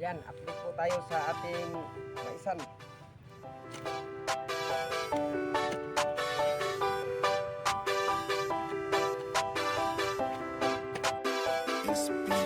Yan, update po tayo sa ating maisan.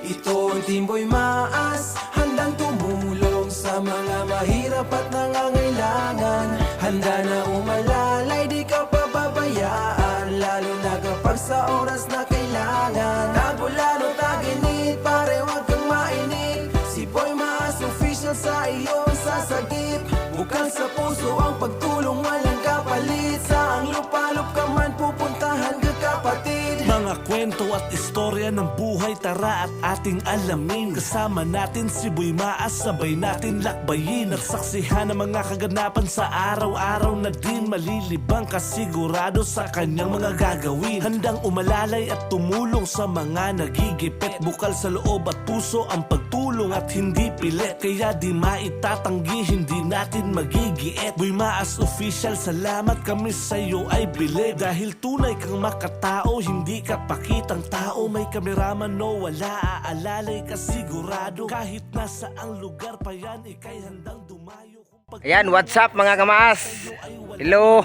Ito ang Timboy Maas, handang tumulong sa mga mahirap at nangangailangan. Handa na umalalay, di ka pababayaan, lalo na kapag sa oras na kailangan. Tagulan o taginit, pare wag kang mainip. Si Boy Maas official sa iyong sasagip. Bukal sa puso ang pagtulong, walang kapalit. Saang lupalop ka man, pupuntahan ka kapatid. Mga kwento at istorya ng buhay, tara at ating alamin. Kasama natin si Boy Maas, sabay natin lakbayin. Nagsaksihan ng mga kaganapan sa araw-araw na din. Malilibang kasigurado sa kanyang mga gagawin. Handang umalalay at tumulong sa mga nagigipit. Bukal sa loob at puso ang pagtulong at hindi pilit. Kaya di maitatanggi, hindi natin magigiit. Boy Maas official, salamat kami sa'yo ay bilib. Dahil tunay kang makatao, hindi ka pakitang tao. May kameraman no wala, aalalay ka sigurado. Kahit nasa ang lugar pa yan, ikay handang dumayo. Ayan, what's up mga kamaas? Hello,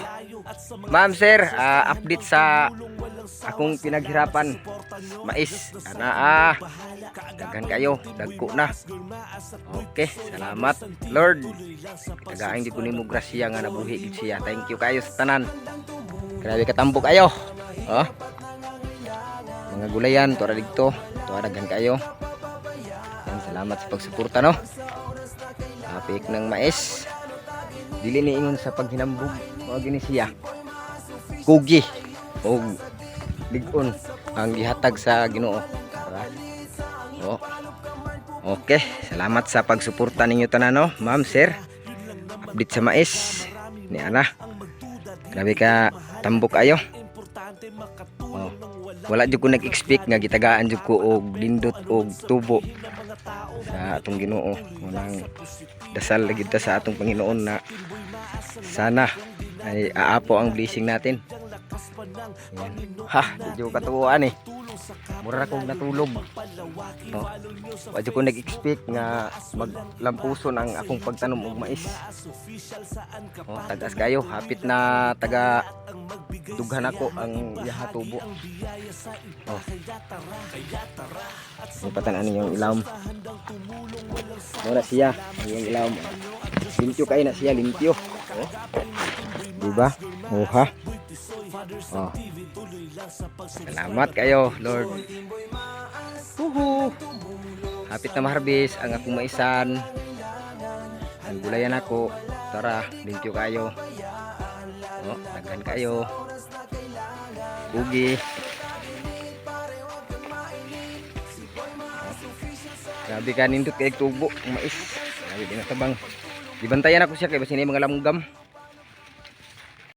ma'am sir, update sa akong pinaghirapan. Mais, daghan kayo, dagko na. Okay, salamat Lord. Tagaang di ko nimo grasya nga nabuhi gid siya. Thank you kayo sa tanan. Grabe katambok kayo. Oh. Mga gulayan, tuara dito, tuara daghan kayo. Yan, salamat sa pagsuporta no. Apik ng mais. Dili ni ingon sa paghinambog o gini siya. Kugi o ligon ang gihatag sa Ginoo. Oh. Okay, salamat sa pagsuporta ninyo tanan no, ma'am, sir. Update sa mais ni ana. Grabe ka tambok ayo. Oh. Wala jud ko nag-expect nga gitagaan jud ko og lindot og tubo sa atong Ginoo. Unang dasal lagi ta sa atong Panginoon na sana ay aapo ang blessing natin. Yan. Ha, medyo katuwaan eh. Mura akong natulog. No. Wadyo ko nag-expect nga maglampuson ang akong pagtanom og mais. Oh, tagas kayo, hapit na taga dughan ako ang yahatubo. Oh. Ipatan yung ilawom. Mura siya, yung ilawom. Limpyo kayo na siya, limpyo. Oh. Diba? Oh ha. Oh. Salamat kayo, Lord. Huhu. Hapit na maharbis ang akong maisan. Ang gulayan ako. Tara, limpyo kayo. Oh, daghan kayo. Ugi. Grabe ka nindot kay tubo ang mais. Grabe din natabang. Dibantayan ako siya kay basin mga lamugam.